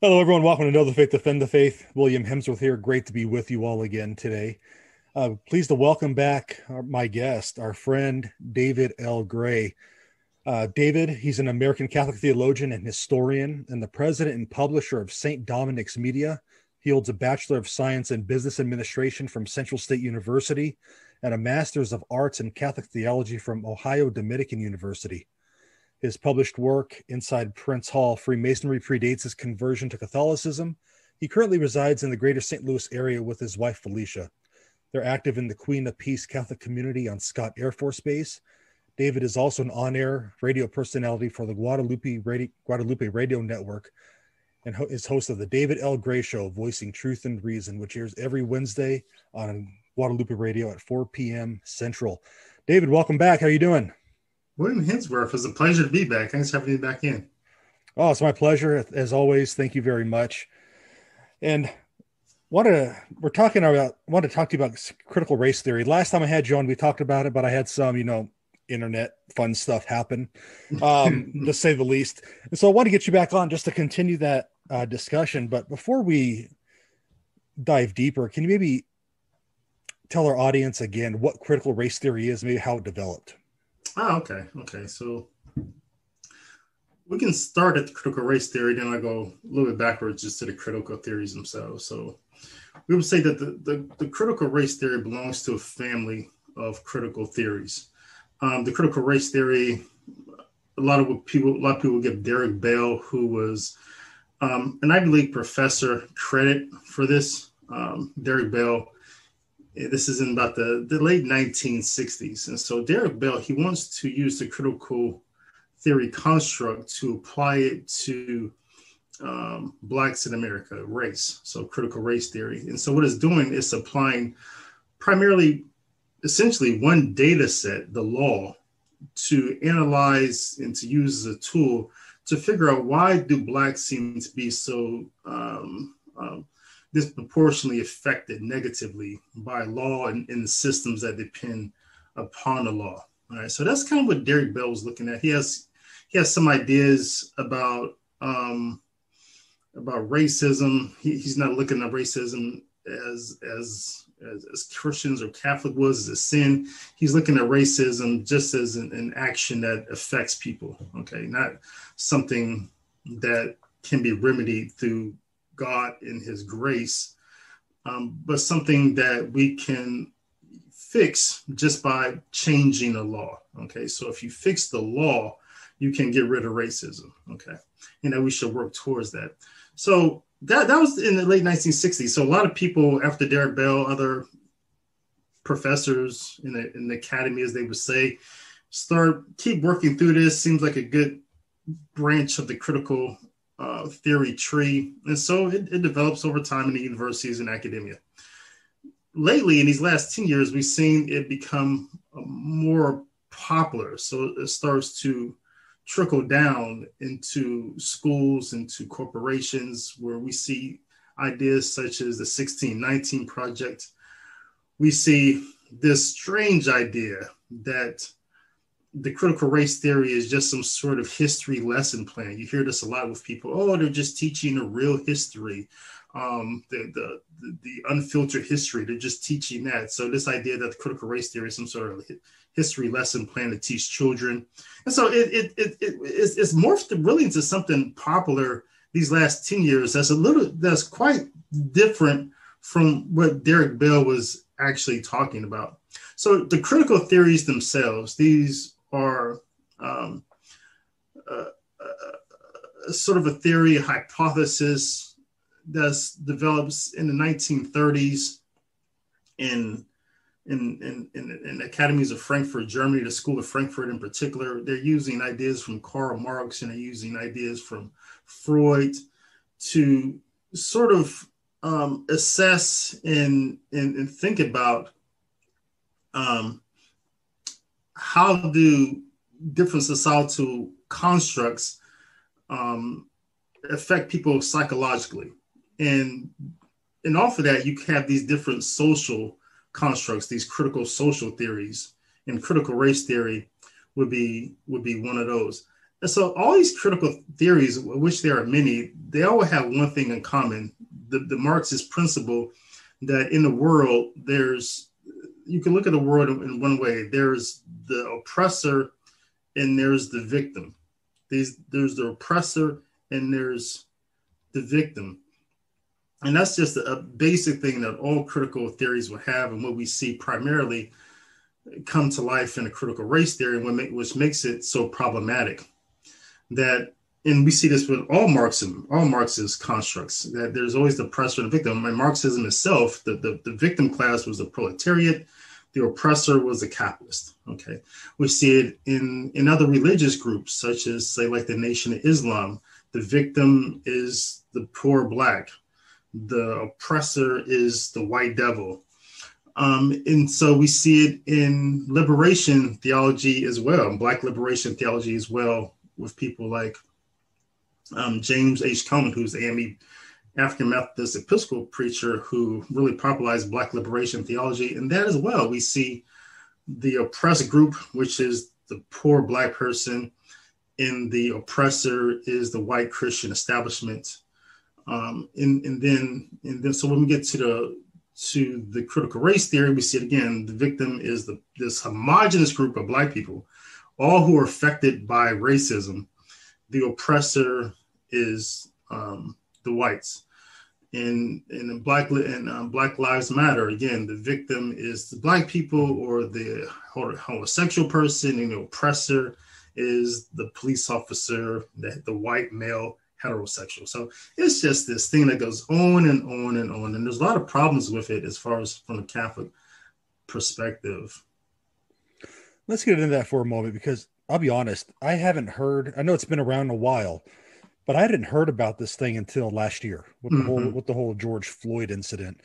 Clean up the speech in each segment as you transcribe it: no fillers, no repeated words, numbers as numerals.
Hello, everyone. Welcome to Know the Faith, Defend the Faith. William Hemsworth here. Great to be with you all again today. Pleased to welcome back my guest, our friend David L. Gray. David, he's an American Catholic theologian and historian, and the president and publisher of St. Dominic's Media. He holds a Bachelor of Science in Business Administration from Central State University and a Master's of Arts in Catholic Theology from Ohio Dominican University. His published work, Inside Prince Hall, Freemasonry predates his conversion to Catholicism. He currently resides in the greater St. Louis area with his wife, Felicia. They're active in the Queen of Peace Catholic community on Scott Air Force Base. David is also an on-air radio personality for the Guadalupe Radio Network and is host of the David L. Gray Show, Voicing Truth and Reason, which airs every Wednesday on Guadalupe Radio at 4 p.m. Central. David, welcome back. How are you doing? William Hemsworth, it's a pleasure to be back. Thanks for having me back in. Oh, it's my pleasure. As always, thank you very much. And want to talk to you about critical race theory. Last time I had you on, we talked about it, but I had some, internet fun stuff happen, to say the least. And so I want to get you back on just to continue that discussion. But before we dive deeper, can you maybe tell our audience again what critical race theory is, maybe how it developed? Oh, okay. So we can start at the critical race theory, then I go a little bit backwards just to the critical theories themselves. So we would say that the critical race theory belongs to a family of critical theories. The critical race theory, a lot of people give Derek Bell, who was an Ivy League professor, credit for this. Derek Bell. This is in about the late 1960s. And so Derek Bell, he wants to use the critical theory construct to apply it to Blacks in America, race, so critical race theory. And so what it's doing is applying primarily, essentially one data set, the law, to analyze and to use as a tool to figure out why do Blacks seem to be so disproportionately affected negatively by law and the systems that depend upon the law. All right, so that's kind of what Derek Bell was looking at. He has some ideas about racism. He's not looking at racism as Christians or Catholic was as a sin. He's looking at racism just as an action that affects people. Okay, not something that can be remedied through God in his grace, but something that we can fix just by changing the law. Okay, so if you fix the law, you can get rid of racism. Okay, we should work towards that. So that was in the late 1960s. So a lot of people after Derek Bell, other professors in the academy, as they would say, keep working through this. Seems like a good branch of the critical theory tree. And so it develops over time in the universities and academia. Lately, in these last 10 years, we've seen it become more popular. So it starts to trickle down into schools, into corporations, where we see ideas such as the 1619 Project. We see this strange idea that the critical race theory is just some sort of history lesson plan. You hear this a lot with people. Oh, they're just teaching a real history, the unfiltered history. They're just teaching that. So this idea that the critical race theory is some sort of history lesson plan to teach children. And so it's morphed really into something popular these last 10 years that's quite different from what Derek Bell was actually talking about. So the critical theories themselves, these are sort of a theory, a hypothesis that develops in the 1930s in academies of Frankfurt, Germany, the School of Frankfurt in particular. They're using ideas from Karl Marx and they're using ideas from Freud to sort of assess and think about how do different societal constructs affect people psychologically. And off of that, you have these different social constructs, these critical social theories, and critical race theory would be one of those. And so all these critical theories, which there are many, they all have one thing in common: the Marxist principle that in the world you can look at the world in one way. There's the oppressor and there's the victim. There's the oppressor and there's the victim. And that's just a basic thing that all critical theories will have, and what we see primarily come to life in a critical race theory, which makes it so problematic. And we see this with all Marxist constructs, that there's always the oppressor and the victim. And Marxism itself, the victim class was the proletariat, the oppressor was the capitalist. Okay, we see it in other religious groups, such as, say, like the Nation of Islam. The victim is the poor Black. The oppressor is the white devil. And so we see it in liberation theology as well, Black liberation theology as well, with people like James H. Coleman, who's the AME African Methodist Episcopal preacher who really popularized Black liberation theology. And that as well, we see the oppressed group, which is the poor Black person, and the oppressor is the white Christian establishment. And then so when we get to the critical race theory, we see it again. The victim is this homogenous group of Black people, all who are affected by racism. The oppressor is the whites. And Black Lives Matter, again, the victim is the Black people or the homosexual person, and the oppressor is the police officer, the white male heterosexual. So it's just this thing that goes on and on and on. And there's a lot of problems with it as far as from a Catholic perspective. Let's get into that for a moment, because I'll be honest, I know it's been around a while, but I hadn't heard about this thing until last year with the whole George Floyd incident.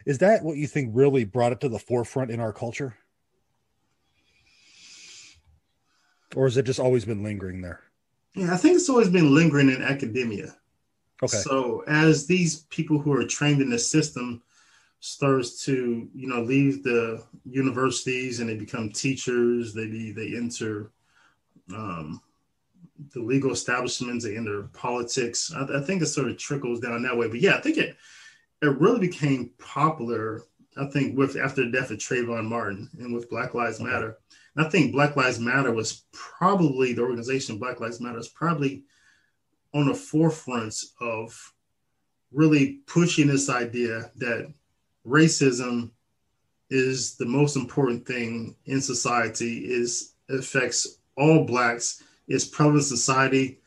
Is that what you think really brought it to the forefront in our culture? Or has it just always been lingering there? Yeah, I think it's always been lingering in academia. Okay. So as these people who are trained in the system starts to, leave the universities and they become teachers, they enter the legal establishments, they enter politics. I think it sort of trickles down that way. But yeah, I think it really became popular, I think, after the death of Trayvon Martin and with Black Lives Matter. And I think Black Lives Matter was probably, the organization Black Lives Matter is probably on the forefront of really pushing this idea that racism is the most important thing in society. It affects all Blacks. It's prevalent in society.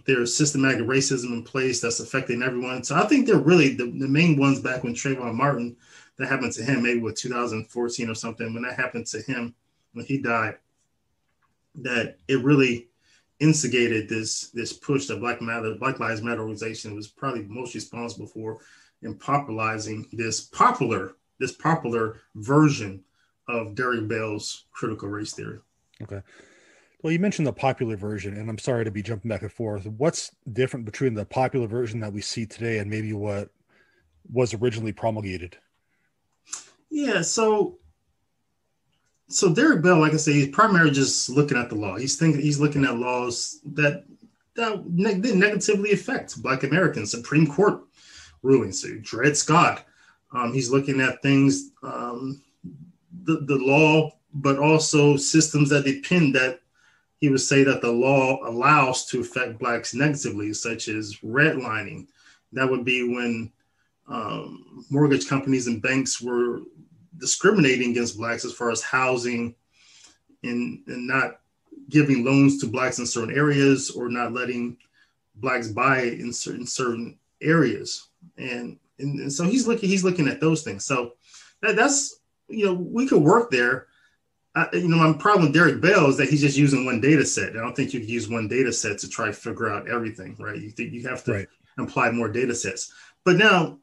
There's systematic racism in place that's affecting everyone. So I think they're really the main ones back when Trayvon Martin, that happened to him, maybe with 2014 or something, when that happened to him, when he died, that it really instigated this push that Black Lives Matter organization was probably most responsible for in popularizing this popular version of Derek Bell's critical race theory. Okay. Well, you mentioned the popular version, and I'm sorry to be jumping back and forth. What's different between the popular version that we see today and maybe what was originally promulgated? Yeah, so Derek Bell, like I say, he's primarily just looking at the law. He's looking at laws that negatively affect Black Americans, Supreme Court rulings, so Dred Scott. He's looking at things, the law, but also systems that depend, that he would say that the law allows to affect Blacks negatively, such as redlining. That would be when mortgage companies and banks were discriminating against Blacks as far as housing and not giving loans to Blacks in certain areas, or not letting Blacks buy in certain areas. And so he's looking at those things. So that's, we could work there. My problem with Derek Bell is that he's just using one data set. I don't think you can use one data set to try to figure out everything, right? You have to apply more data sets. But now,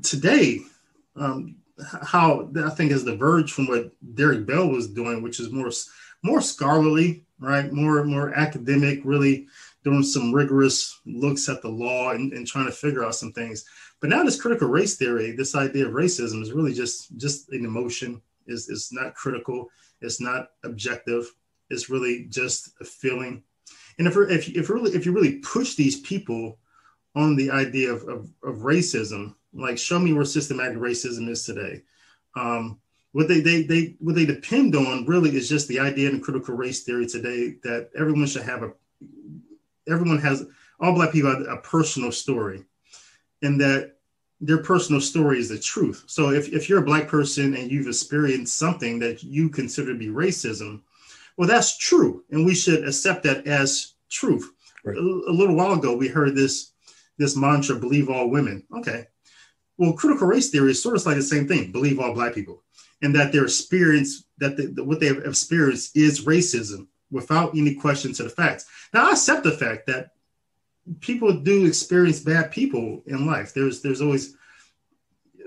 today, how I think has diverged from what Derek Bell was doing, which is more scholarly, right? More academic, really doing some rigorous looks at the law and trying to figure out some things. But now this critical race theory, this idea of racism, is really just an emotion. It's not critical. It's not objective. It's really just a feeling. And if you really push these people on the idea of racism, like show me where systematic racism is today. What they depend on really is just the idea in critical race theory today that all Black people have a personal story, and that their personal story is the truth. So if you're a Black person and you've experienced something that you consider to be racism, well, that's true, and we should accept that as truth. Right. A little while ago, we heard this mantra, believe all women. Okay. Well, critical race theory is sort of like the same thing, believe all Black people, and that their experience, what they have experienced is racism without any question to the facts. Now, I accept the fact that people do experience bad people in life. There's always,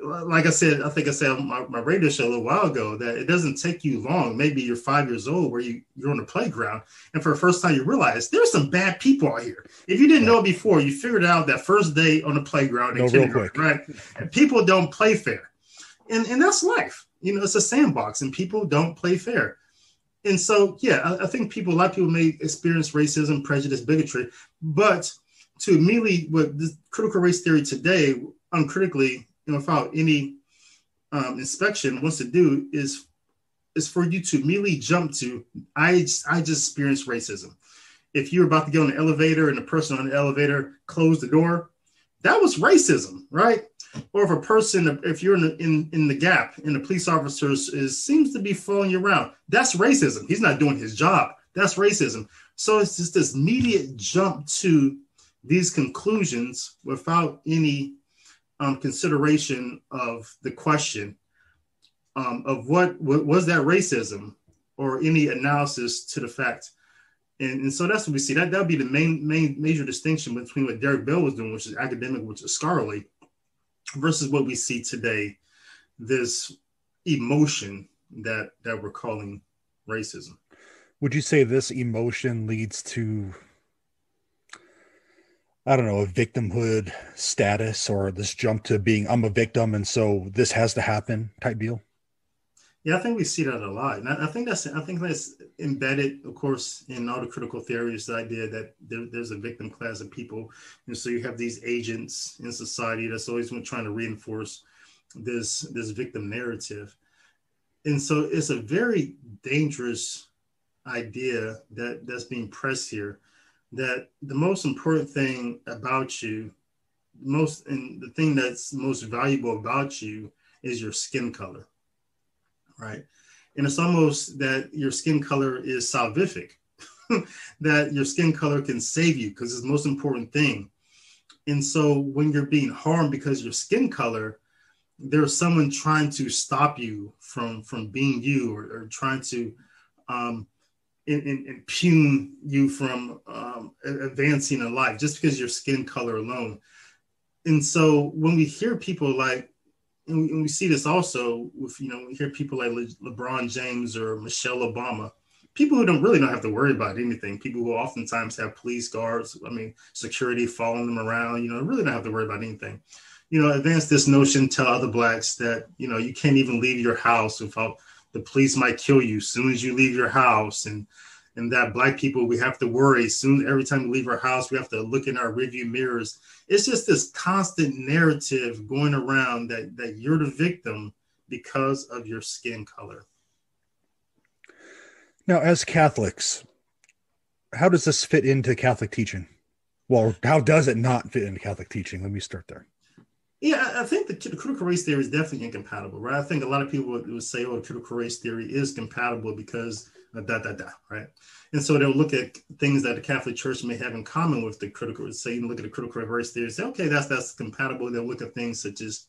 like I said, I think I said on my radio show a little while ago, that it doesn't take you long. Maybe you're 5 years old where you're on the playground, and for the first time you realize there's some bad people out here. If you didn't know it before, you figured out that first day on the playground in kindergarten, right? And people don't play fair. And that's life. It's a sandbox, and people don't play fair. And so, yeah, I think a lot of people may experience racism, prejudice, bigotry, but to immediately, what this critical race theory today, uncritically, without any inspection, wants to do is for you to immediately jump to, I just experienced racism. If you're about to get on the elevator and the person on the elevator closed the door, that was racism, right? Or if you're in the gap and the police officer seems to be following you around, that's racism. He's not doing his job. That's racism. So it's just this immediate jump to these conclusions without any consideration of the question of what was that racism, or any analysis to the fact. And so that's what we see. That would be the main major distinction between what Derek Bell was doing, which is academic, which is scholarly, versus what we see today, this emotion that we're calling racism. Would you say this emotion leads to, I don't know, a victimhood status, or this jump to being, I'm a victim, and so this has to happen type deal? Yeah, I think we see that a lot. And I think that's embedded, of course, in all the critical theories, the idea that there's a victim class of people. And so you have these agents in society that's always trying to reinforce this victim narrative. And so it's a very dangerous idea that's being pressed here, that the most important thing about you, and the thing that's most valuable about you, is your skin color. Right. And it's almost that your skin color is salvific, that your skin color can save you because it's the most important thing. And so when you're being harmed because of your skin color, there's someone trying to stop you from being you, or trying to impugn you from advancing in life just because of your skin color alone. And so when we hear people like, and we see this also with, we hear people like LeBron James or Michelle Obama, people who don't have to worry about anything, people who oftentimes have police guards, security following them around, really don't have to worry about anything. Advance this notion, tell other Blacks that, you can't even leave your house without the police might kill you as soon as you leave your house. And that Black people, we have to worry every time we leave our house, we have to look in our rearview mirrors. It's just this constant narrative going around that you're the victim because of your skin color. Now, as Catholics, how does this fit into Catholic teaching? Well, how does it not fit into Catholic teaching? Let me start there. Yeah, I think the critical race theory is definitely incompatible, right? I think a lot of people would say, oh, critical race theory is compatible because right? And so they'll look at things that the Catholic Church may have in common with the critical, say, you look at the critical race theory, say, okay, that's compatible. They'll look at things such as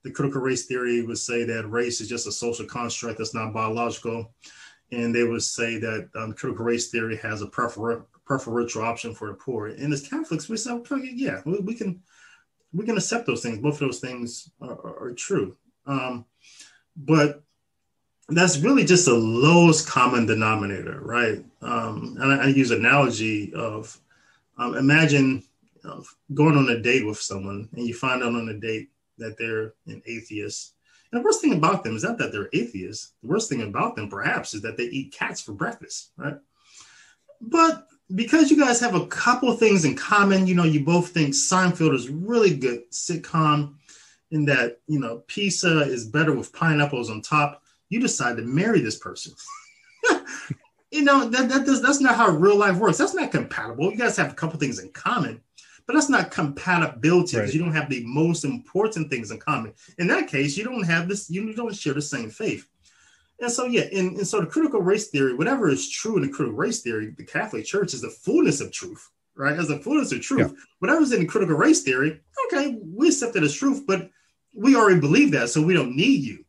the critical race theory would say that race is just a social construct that's not biological. And they would say that critical race theory has a preferential option for the poor. And as Catholics, we say, okay, yeah, we can accept those things. Both of those things are true. But that's really just the lowest common denominator, right? And I use an analogy of imagine going on a date with someone and you find out on a date that they're an atheist. And the worst thing about them is not that they're atheists. The worst thing about them, perhaps, is that they eat cats for breakfast, right? But because you guys have a couple things in common, you both think Seinfeld is really good sitcom, and that, pizza is better with pineapples on top, you decide to marry this person. That's not how real life works. That's not compatible. You guys have a couple things in common, but that's not compatibility, because you don't have the most important things in common. In that case, you don't have this, you don't share the same faith. And so, and so the critical race theory, whatever is true in the critical race theory, the Catholic Church is the fullness of truth, right? As the fullness of truth. Yeah. Whatever's in the critical race theory, okay, we accept it as truth, but we already believe that, so we don't need you.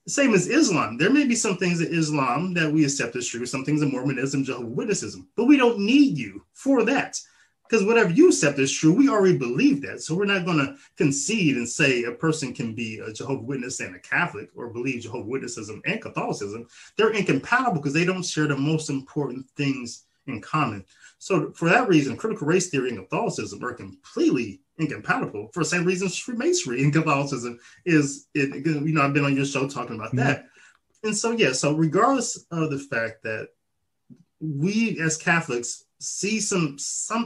Same as Islam. There may be some things in Islam that we accept as true, some things in Mormonism, Jehovah's Witnessism, but we don't need you for that. Because whatever you accept as true, we already believe that. So we're not going to concede and say a person can be a Jehovah's Witness and a Catholic, or believe Jehovah's Witnessism and Catholicism. They're incompatible because they don't share the most important things in common. So for that reason, critical race theory and Catholicism are completely incompatible. For the same reasons Freemasonry and Catholicism is, I've been on your show talking about that. And so, so regardless of the fact that we as Catholics see some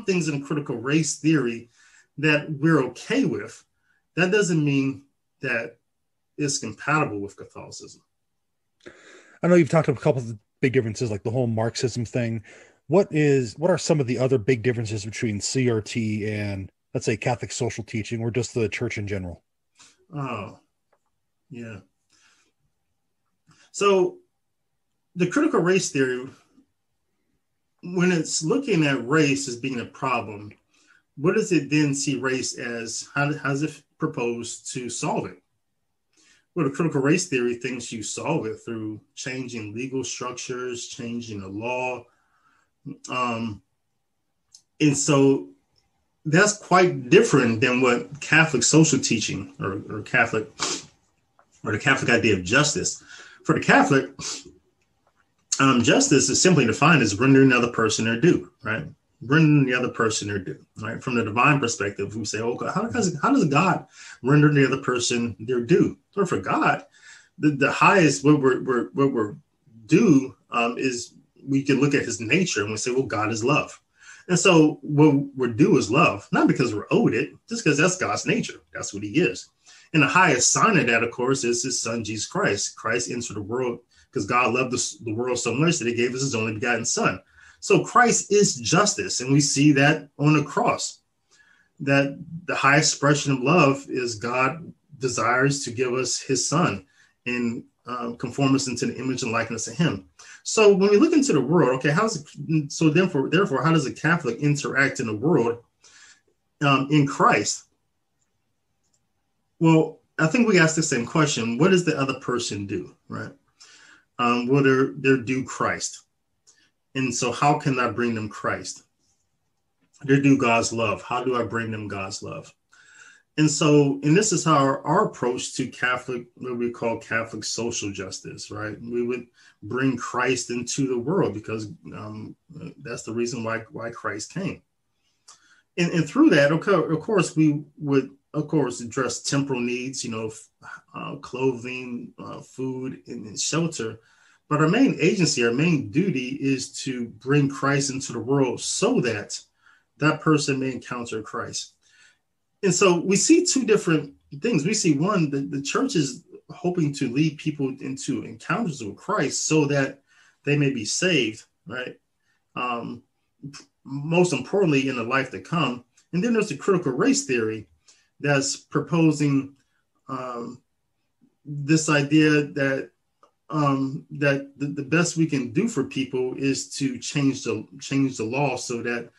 things in critical race theory that we're okay with, that doesn't mean that it's compatible with Catholicism. I know you've talked about a couple of big differences, like the whole Marxism thing. What are some of the other big differences between CRT and, let's say, Catholic social teaching, or just the church in general? Oh, yeah. So the critical race theory, when it's looking at race as being a problem, what does it then see race as? How does it propose to solve it? Well, the critical race theory thinks you solve it through changing legal structures, changing the law. And so that's quite different than what Catholic social teaching or the Catholic idea of justice. For the Catholic, justice is simply defined as rendering the other person their due, right? Rendering the other person their due, right? From the divine perspective, we say, oh, God, how does God render the other person their due? Or for God, the highest what we're due is, we can look at his nature and we say, well, God is love. And so what we're due is love, not because we're owed it, just because that's God's nature. That's what he is. And the highest sign of that, of course, is his son, Jesus Christ. Christ entered the world because God loved the world so much that he gave us his only begotten son. So Christ is justice. And we see that on the cross, that the highest expression of love is God desires to give us his son and conform us into the image and likeness of him. So when we look into the world, okay, therefore, how does a Catholic interact in the world in Christ? Well, I think we ask the same question. What does the other person do, right? Well, they're due Christ. And so how can I bring them Christ? They're due God's love. How do I bring them God's love? And this is how our approach to Catholic, what we call Catholic social justice, right? We would bring Christ into the world because that's the reason why Christ came. And through that, of course, we would, address temporal needs, clothing, food, and shelter. But our main agency, our main duty is to bring Christ into the world so that that person may encounter Christ. And so we see two different things. We see one, the church is hoping to lead people into encounters with Christ so that they may be saved, right? Most importantly, in the life to come. And then there's the critical race theory that's proposing this idea that the best we can do for people is to change the law so that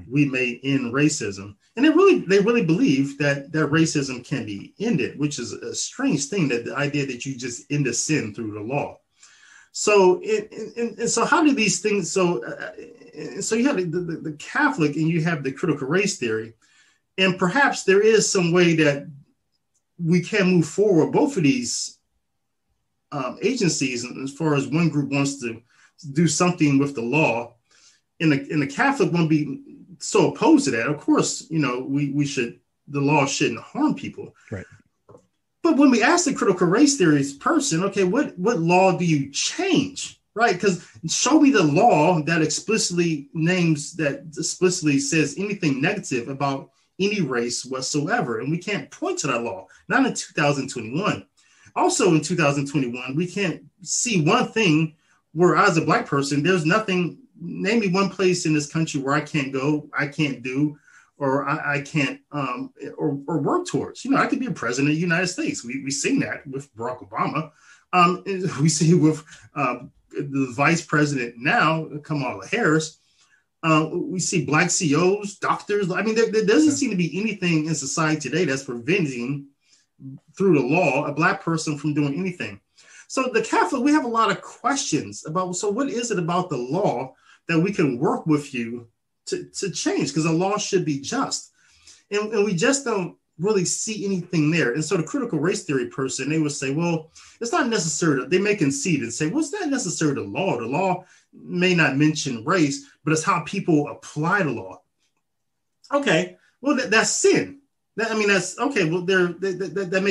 we may end racism. And they really believe that racism can be ended, which is a strange thing, that the idea that you just end a sin through the law. So, and so how do these things, so you have the Catholic and you have the critical race theory, and perhaps there is some way that we can move forward both of these agencies, as far as one group wants to do something with the law, and the Catholic won't be so opposed to that. Of course, the law shouldn't harm people. Right. But when we ask the critical race theory person, okay, what law do you change? right? Because show me the law that explicitly says anything negative about any race whatsoever. And we can't point to that law, not in 2021. Also in 2021, we can't see one thing where as a Black person, there's nothing, name me one place in this country where I can't go, I can't do, or I can't or work towards. I could be a president of the United States. We've seen that with Barack Obama. We see with the vice president now, Kamala Harris. We see Black CEOs, doctors. I mean, there doesn't seem to be anything in society today that's preventing, through the law, a Black person from doing anything. So the Catholic, we have a lot of questions about, so what is it about the law that we can work with you to change? Because the law should be just. And we just don't really see anything there. And so the critical race theory person, they would say, well, it's not necessary. They may concede and say, well, it's not necessarily the law. The law may not mention race, but it's how people apply the law. Okay, well, that's sin. That's okay. Well, that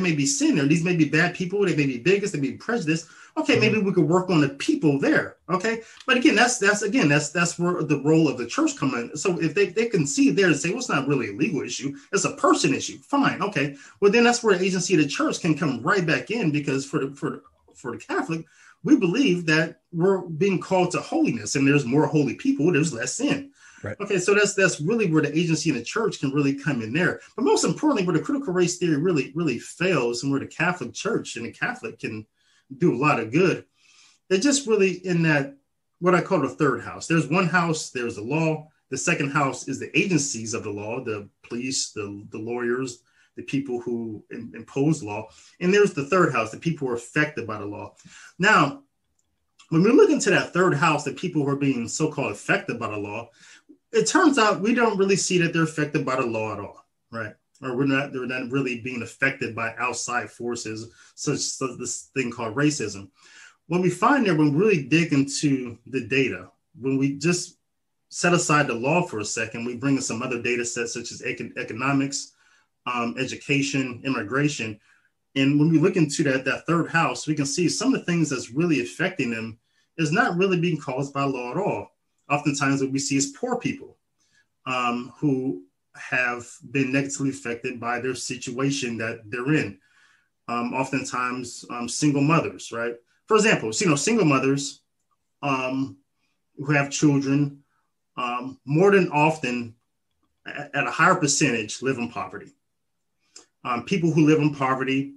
may be sin, or these may be bad people. They may be bigots. They may be prejudiced. Okay, maybe we could work on the people there. Okay, but again, that's where the role of the church comes in. So if they concede there and say, well, it's not really a legal issue, it's a person issue. Fine, okay. Well, then that's where the agency of the church can come right back in, because for the Catholic, we believe that we're being called to holiness, and there's more holy people, there's less sin. Right. Okay, so that's really where the agency in the church can really come in there. But most importantly, where the critical race theory really fails, and where the Catholic Church and the Catholic can do a lot of good, it's just really in that, what I call the third house. There's one house, there's the law. The second house is the agencies of the law, the police, the lawyers, the people who impose law. And there's the third house, the people who are affected by the law. Now, when we look into that third house, the people who are being so-called affected by the law, it turns out we don't really see that they're affected by the law at all, right? Or they're not really being affected by outside forces, such as this thing called racism. When we find there, when we really dig into the data, when we just set aside the law for a second, we bring in some other data sets such as economics, education, immigration. And when we look into that third house, we can see some of the things that's really affecting them is not really being caused by law at all. Oftentimes what we see is poor people who have been negatively affected by their situation that they're in. Oftentimes single mothers, right? For example, single mothers who have children more than often at a higher percentage live in poverty. People who live in poverty,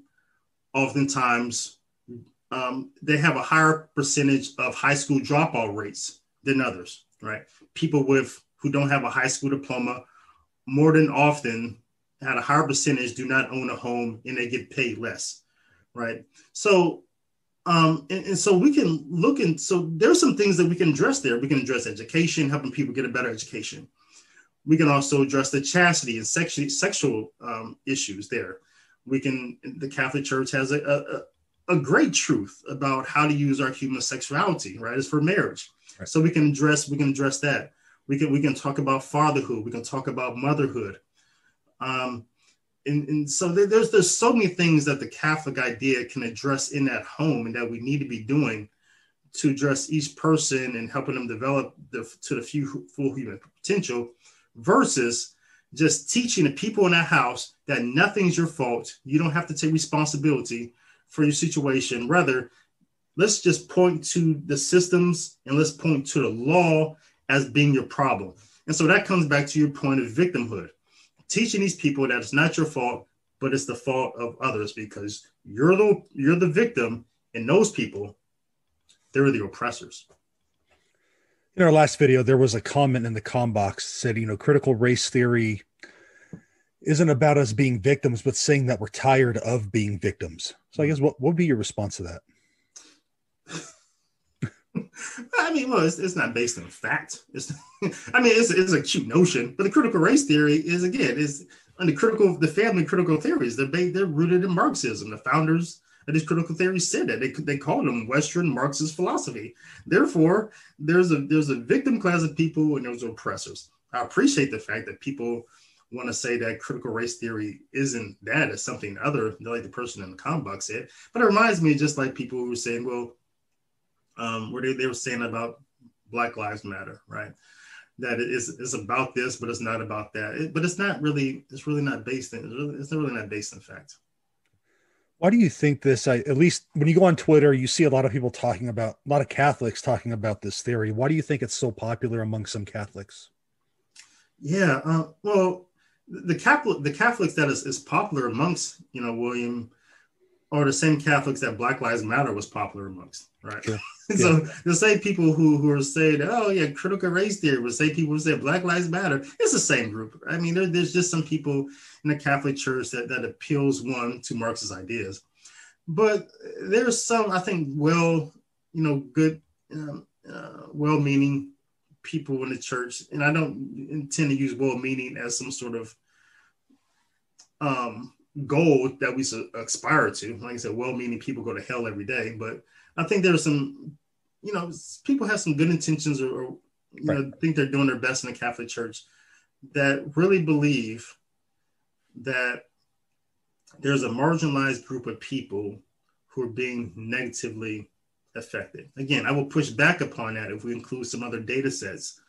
oftentimes they have a higher percentage of high school dropout rates than others, right? People who don't have a high school diploma more than often at a higher percentage do not own a home, and they get paid less, right? So, and so we can look, and so there's some things that we can address there. We can address education, helping people get a better education. We can also address the chastity and sexual issues there. The Catholic Church has a great truth about how to use our human sexuality, right? It's for marriage. Right. So we can address that. We can talk about fatherhood. We can talk about motherhood. And so there's so many things that the Catholic idea can address in that home, and that we need to be doing to address each person and helping them develop to the full human potential, versus just teaching the people in that house that nothing's your fault. You don't have to take responsibility for your situation. Rather, let's just point to the systems and let's point to the law as being your problem. And so that comes back to your point of victimhood. Teaching these people that it's not your fault, but it's the fault of others, because you're the victim, and those people, they're the oppressors. In our last video, there was a comment in the com box that said, critical race theory isn't about us being victims, but saying that we're tired of being victims. So I guess what would be your response to that? It's not based on fact. It's a cute notion, but the critical race theory is on the family critical theories. They're rooted in Marxism. The founders of these critical theories said that they called them Western Marxist philosophy. Therefore, there's a victim class of people and there's oppressors. I appreciate the fact that people want to say that critical race theory isn't that, it's something other, like the person in the comment box said. But it reminds me, just like people who were saying, well, where they were saying about Black Lives Matter, right? That it's about this, but it's not about that. But it's not really. It's really not based in. It's really not based in fact. Why do you think this? At least when you go on Twitter, you see a lot of people talking about, a lot of Catholics talking about this theory. Why do you think it's so popular among some Catholics? Yeah, well, the Catholics that is popular amongst, William, are the same Catholics that Black Lives Matter was popular amongst, right? Sure. So the same people who are saying, oh yeah, critical race theory, would say people who say Black Lives Matter. It's the same group. I mean, there's just some people in the Catholic Church that appeals to Marxist ideas, but there's some, I think, good, well-meaning people in the church, and I don't intend to use well-meaning as some sort of goal that we aspire to. Like I said, well-meaning people go to hell every day, but I think there's some, people have some good intentions or think they're doing their best in the Catholic Church that really believe that there's a marginalized group of people who are being negatively affected. Again, I will push back upon that if we include some other data sets.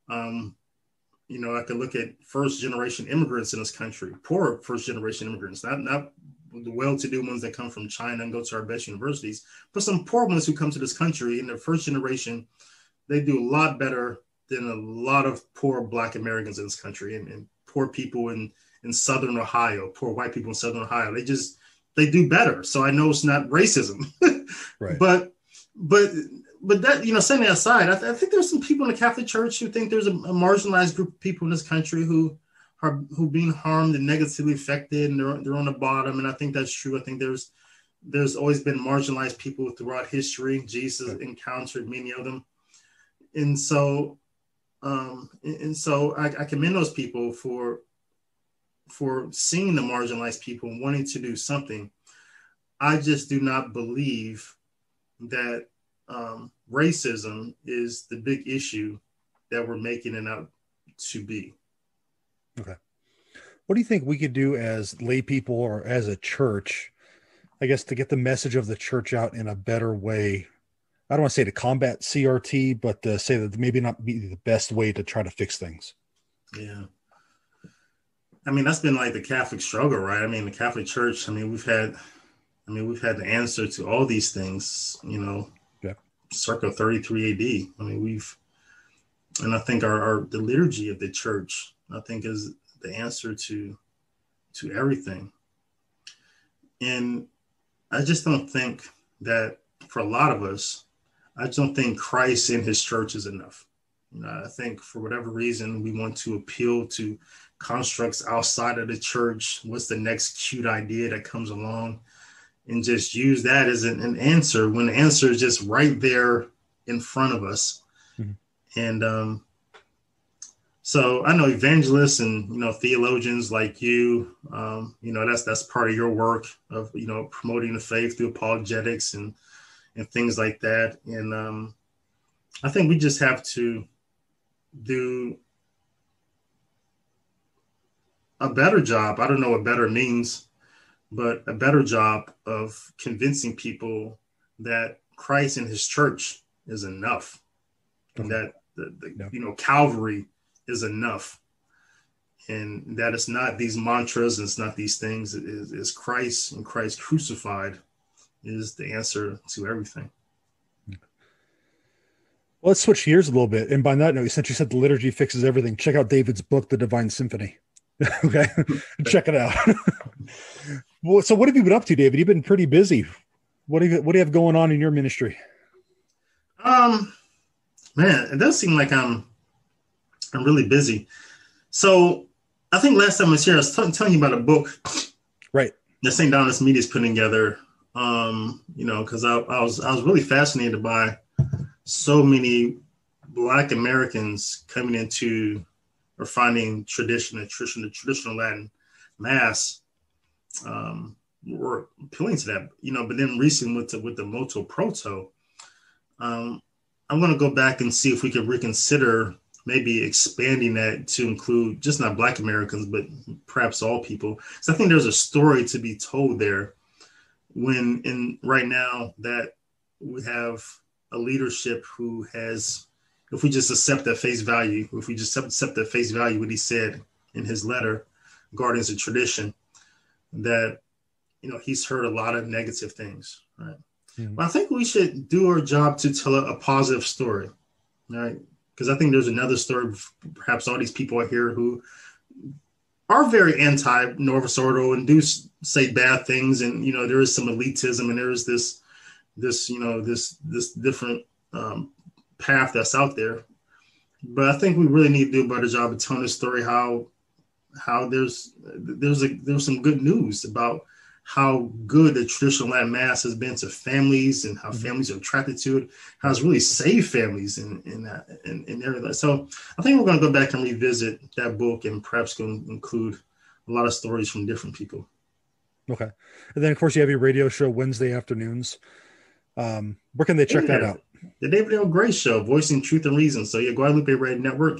I could look at first-generation immigrants in this country, poor first-generation immigrants, not the well-to-do ones that come from China and go to our best universities, but some poor ones who come to this country in their first generation. They do a lot better than a lot of poor Black Americans in this country, and poor people in Southern Ohio, poor white people in Southern Ohio. They do better. So I know it's not racism, right? But that, setting that aside, I think there's some people in the Catholic Church who think there's a marginalized group of people in this country who are being harmed and negatively affected, and they're on the bottom. And I think that's true. I think there's always been marginalized people throughout history. Jesus encountered many of them. And so I commend those people for seeing the marginalized people and wanting to do something. I just do not believe that racism is the big issue that we're making it out to be. Okay. What do you think we could do as lay people or as a church, I guess, to get the message of the church out in a better way? I don't want to say to combat CRT, but to say that maybe not be the best way to try to fix things. Yeah. I mean, that's been like the Catholic struggle, right? I mean, the Catholic Church, we've had the answer to all these things, circa 33 AD. And I think the liturgy of the church, I think, is the answer to everything. And I just don't think that for a lot of us, I don't think Christ in his church is enough. I think for whatever reason, we want to appeal to constructs outside of the church. What's the next cute idea that comes along, and just use that as an answer when the answer is just right there in front of us. Mm-hmm. And so I know evangelists and theologians like you, that's part of your work of promoting the faith through apologetics and things like that. And I think we just have to do a better job. I don't know what better means, but a better job of convincing people that Christ and his church is enough, and that Calvary is enough, and that it's not these mantras and it's not these things. It is Christ and Christ crucified is the answer to everything. Well, let's switch gears a little bit. And by that note, since you said the liturgy fixes everything, check out David's book, The Divine Symphony. Okay. Check it out. Well, so what have you been up to, David? You've been pretty busy. What do you have going on in your ministry? Man, it does seem like I'm really busy. So I think last time I was here, I was telling you about a book, right, that St. Donis Media is putting together. Because I was really fascinated by so many Black Americans coming into or finding the traditional Latin Mass, were appealing to that, but then recently with the motu proto, I'm going to go back and see if we could reconsider maybe expanding that to include just not Black Americans, but perhaps all people. Because I think there's a story to be told there right now that we have a leadership who has, if we just accept at face value, if we just accept at face value what he said in his letter, Guardians of Tradition, that, he's heard a lot of negative things, right? Mm-hmm. But I think we should do our job to tell a positive story, right? Because I think there's another story, perhaps all these people out here who are very anti-Novus Ordo and do say bad things. And, there is some elitism and there is this different path that's out there. But I think we really need to do a better job of telling the story how there's some good news about how good the traditional Latin Mass has been to families and how families are attracted to it, how it's really saved families in their life. So I think we're going to go back and revisit that book and perhaps going to include a lot of stories from different people. Okay. And then, of course, you have your radio show Wednesday afternoons. Where can they check that out? The David L. Gray Show, Voicing Truth and Reason. So, Guadalupe Radio Network.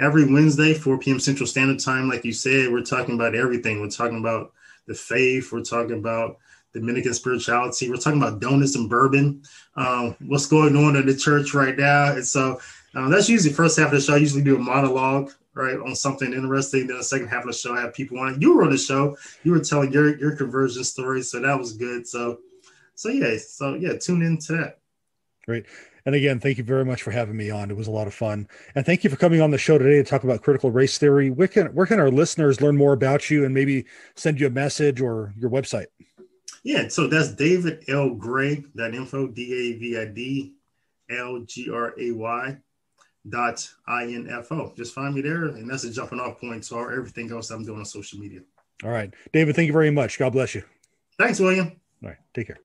Every Wednesday, 4 p.m. Central Standard Time. Like you said, we're talking about everything. We're talking about the faith. We're talking about Dominican spirituality. We're talking about donuts and bourbon. What's going on in the church right now. And so that's usually the first half of the show. I usually do a monologue, right, on something interesting. Then the second half of the show, I have people on it. You were on the show. You were telling your conversion story. So that was good. So tune into that. Great. And again, thank you very much for having me on. It was a lot of fun. And thank you for coming on the show today to talk about critical race theory. Where can our listeners learn more about you and maybe send you a message or your website? Yeah, so that's David L. Gray, that info, DAVIDLGRAY.info. Just find me there, and that's a jumping off point to everything else I'm doing on social media. All right. David, thank you very much. God bless you. Thanks, William. All right. Take care.